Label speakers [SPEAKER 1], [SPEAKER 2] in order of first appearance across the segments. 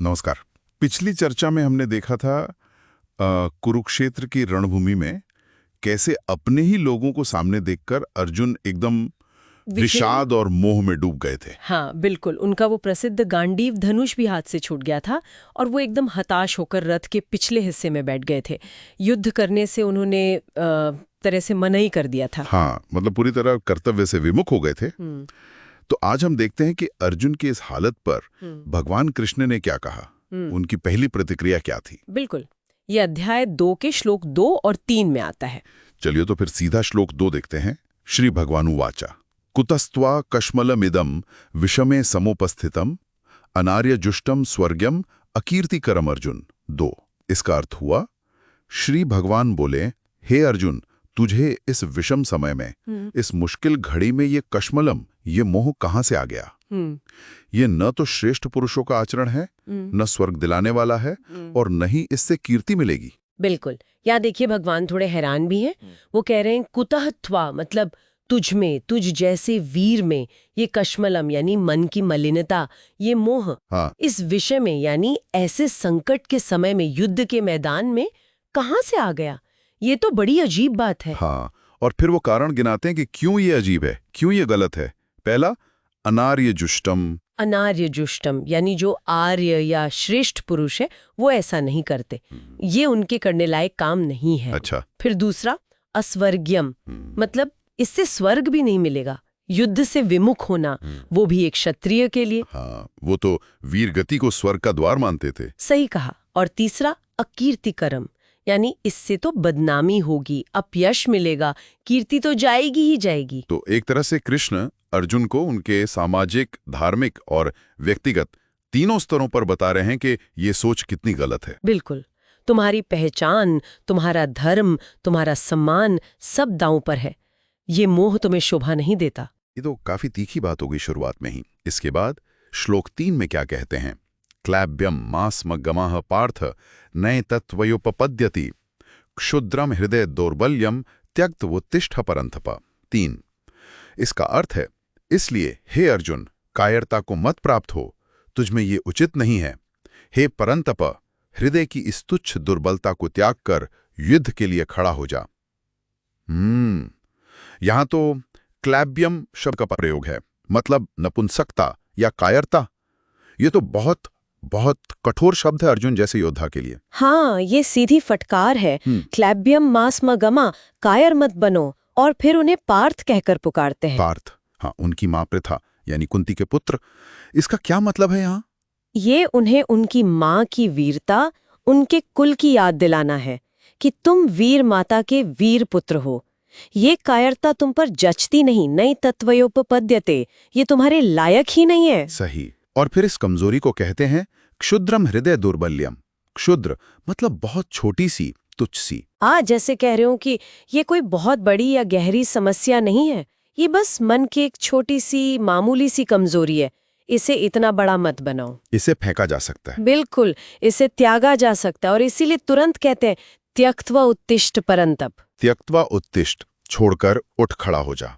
[SPEAKER 1] नमस्कार। पिछली चर्चा में हमने देखा था कुरुक्षेत्र की रणभूमि में कैसे अपने ही लोगों को सामने देखकर अर्जुन एकदम विषाद और मोह में डूब गए थे।
[SPEAKER 2] हाँ बिल्कुल, उनका वो प्रसिद्ध गांडीव धनुष भी हाथ से छूट गया था और वो एकदम हताश होकर रथ के पिछले हिस्से में बैठ गए थे। युद्ध करने से उन्होंने तरह से मना ही कर दिया था।
[SPEAKER 1] हाँ, मतलब पूरी तरह कर्तव्य से विमुख हो गए थे। तो आज हम देखते हैं कि अर्जुन की इस हालत पर भगवान कृष्ण ने क्या कहा, उनकी पहली प्रतिक्रिया क्या थी।
[SPEAKER 2] बिल्कुल, ये अध्याय 2 के श्लोक 2 और 3 में आता है।
[SPEAKER 1] चलिए तो फिर सीधा श्लोक 2 देखते हैं। श्री भगवानुवाचा कुतस्त्वा कश्मलमिदं विषमे समुपस्थितम अनार्यजुष्टम स्वर्ग्यम अकीर्तिकरम अर्जुन। 2 इसका अर्थ हुआ, श्री भगवान बोले, हे अर्जुन, तुझे इस विषम समय में, इस मुश्किल घड़ी में ये कश्मलम, ये मोह कहाँ से आ गया। ये न तो श्रेष्ठ पुरुषों का आचरण है, न स्वर्ग दिलाने वाला है, और न ही इससे कीर्ति मिलेगी।
[SPEAKER 2] बिल्कुल, यहाँ देखिए भगवान थोड़े हैरान भी हैं। वो कह रहे हैं कुतः त्वा, मतलब तुझ में, तुझ जैसे वीर में ये कश्मलम यानी मन की मलिनता, ये मोह,
[SPEAKER 1] हाँ।
[SPEAKER 2] इस विषय में यानी ऐसे संकट के समय में, युद्ध के मैदान में कहाँ से आ गया। ये तो बड़ी अजीब बात है।
[SPEAKER 1] हाँ, और फिर वो कारण गिनाते हैं कि क्यों ये अजीब है, क्यों ये गलत है। पहला, अनार्यजुष्टम।
[SPEAKER 2] अनार्यजुष्टम यानी जो आर्य या श्रेष्ठ पुरुष है वो ऐसा नहीं करते, ये उनके करने लायक काम नहीं है।
[SPEAKER 1] अच्छा।
[SPEAKER 2] फिर दूसरा, अस्वर्ग्यम, मतलब इससे स्वर्ग भी नहीं मिलेगा। युद्ध से विमुख होना, वो भी एक क्षत्रिय के लिए।
[SPEAKER 1] हाँ, वो तो वीर गति को स्वर्ग का द्वार मानते थे।
[SPEAKER 2] सही कहा। और तीसरा, अकीर्तिकरम, यानी इससे तो बदनामी होगी, अपयश मिलेगा, कीर्ति तो जाएगी ही जाएगी।
[SPEAKER 1] तो एक तरह से कृष्ण अर्जुन को उनके सामाजिक, धार्मिक और व्यक्तिगत तीनों स्तरों पर बता रहे हैं कि ये सोच कितनी गलत है।
[SPEAKER 2] बिल्कुल, तुम्हारी पहचान, तुम्हारा धर्म, तुम्हारा सम्मान सब दांव पर है। ये मोह तुम्हें शोभा नहीं देता।
[SPEAKER 1] ये तो काफी तीखी बात होगी शुरुआत में ही। इसके बाद श्लोक 3 में क्या कहते हैं, क्लैब्यम मास्मगमाह पार्थ नए तत्वयोपपद्यति क्षुद्रम हृदय दौर्बल्यम त्यक्तवोत्तिष्ठ परंतप। 3 इसका अर्थ है, इसलिए हे अर्जुन, कायरता को मत प्राप्त हो, तुझमें ये उचित नहीं है। हे परंतप, हृदय की इस तुच्छ दुर्बलता को त्याग कर युद्ध के लिए खड़ा हो जा। यहां तो क्लैब्यम शब्द का प्रयोग है, मतलब नपुंसकता या कायरता। ये तो बहुत बहुत कठोर शब्द है अर्जुन जैसे योद्धा के लिए।
[SPEAKER 2] हाँ, ये सीधी फटकार है। क्लैब्यम मास्मगमा, कायर मत बनो, और फिर उन्हें पार्थ कहकर पुकारते हैं।
[SPEAKER 1] पार्थ, हाँ, उनकी मां प्रथा यानी कुंती के पुत्र। इसका क्या मतलब है यहाँ?
[SPEAKER 2] ये उन्हें उनकी माँ की वीरता, उनके कुल की याद दिलाना है कि तुम वीर माता के वीर पुत्र हो। ये कायरता तुम पर जचती नहीं, नई तत्वयोपपद्यते, ये तुम्हारे लायक ही नहीं है।
[SPEAKER 1] सही। और फिर इस कमजोरी को कहते हैं क्षुद्रम हृदय दौर्बल्यम। क्षुद्र मतलब बहुत छोटी सी, तुच्छ सी।
[SPEAKER 2] जैसे कह रहे हो कि ये कोई बहुत बड़ी या गहरी समस्या नहीं है, ये बस मन की एक छोटी सी मामूली सी कमजोरी है, इसे इतना बड़ा मत बनाओ।
[SPEAKER 1] इसे फेंका जा सकता है।
[SPEAKER 2] बिल्कुल, इसे त्यागा जा सकता है, और इसीलिए तुरंत कहते हैं त्यक्त्वा उत्तिष्ठ परंतप।
[SPEAKER 1] त्यक्त्वा उत्तिष्ठ, छोड़कर उठ खड़ा हो जा।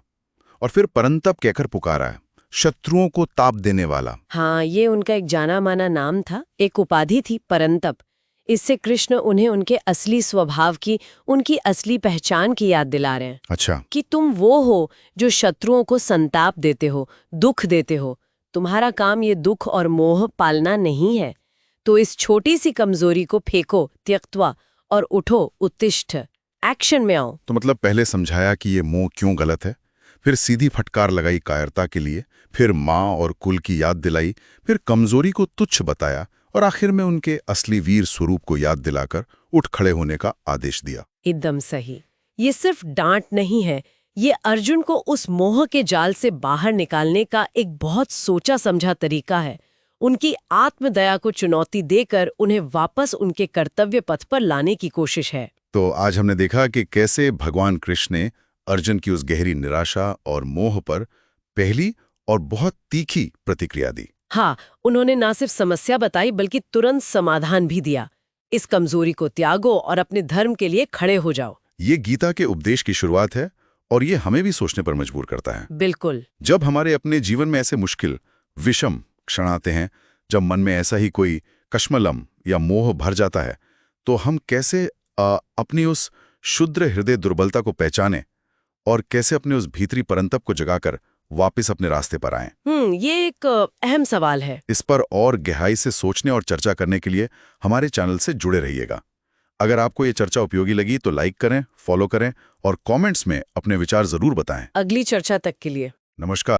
[SPEAKER 1] और फिर परंतप कहकर पुकारा है, शत्रुओं को ताप देने वाला।
[SPEAKER 2] हाँ, ये उनका एक जाना माना नाम था, एक उपाधि थी, परंतप। इससे कृष्ण उन्हें उनके असली स्वभाव की, उनकी असली पहचान की याद दिला रहे हैं।
[SPEAKER 1] अच्छा।
[SPEAKER 2] कि तुम वो हो जो शत्रुओं को संताप देते हो, दुख देते हो। तुम्हारा काम ये दुख और मोह पालना नहीं है। तो इस छोटी सी कमजोरी को फेंको, त्यक्त्वा, और उठो, उत्तिष्ठ, एक्शन में आओ।
[SPEAKER 1] तो मतलब पहले समझाया कि ये मोह क्यों गलत है, फिर सीधी फटकार लगाई कायरता के लिए, फिर माँ और कुल की याद दिलाई, फिर कमजोरी को तुच्छ बताया, और आखिर में उनके असली वीर स्वरूप को याद दिलाकर उठ खड़े होने का आदेश दिया।
[SPEAKER 2] एकदम सही। ये सिर्फ डांट नहीं है, ये अर्जुन को उस मोह के जाल से बाहर निकालने का एक बहुत सोचा समझा तरीका है। उनकी आत्मदया को चुनौती देकर उन्हें वापस उनके कर्तव्य पथ पर लाने की कोशिश है।
[SPEAKER 1] तो आज हमने देखा कि कैसे भगवान कृष्ण ने अर्जुन की उस गहरी निराशा और मोह पर पहली और बहुत तीखी प्रतिक्रिया दी।
[SPEAKER 2] हाँ, उन्होंने ना सिर्फ समस्या बताई बल्कि तुरंत समाधान भी दिया। इस कमजोरी को त्यागो और अपने धर्म के लिए खड़े हो जाओ।
[SPEAKER 1] ये गीता के उपदेश की शुरुआत है, और ये हमें भी सोचने पर मजबूर करता है।
[SPEAKER 2] बिल्कुल।
[SPEAKER 1] जब हमारे अपने जीवन में ऐसे मुश्किल, विषम क्षण आते हैं, जब मन में ऐसा ही कोई कश्मलम या मोह भर जाता है, तो हम कैसे अपनी उस शुद्र हृदय दुर्बलता को पहचानें और कैसे अपने उस भीतरी परंतप को जगाकर वापस अपने रास्ते पर आएं?
[SPEAKER 2] ये एक अहम सवाल है।
[SPEAKER 1] इस पर और गहराई से सोचने और चर्चा करने के लिए हमारे चैनल से जुड़े रहिएगा। अगर आपको ये चर्चा उपयोगी लगी तो लाइक करें, फॉलो करें और कमेंट्स में अपने विचार जरूर बताएं।
[SPEAKER 2] अगली चर्चा तक के लिए
[SPEAKER 1] नमस्कार।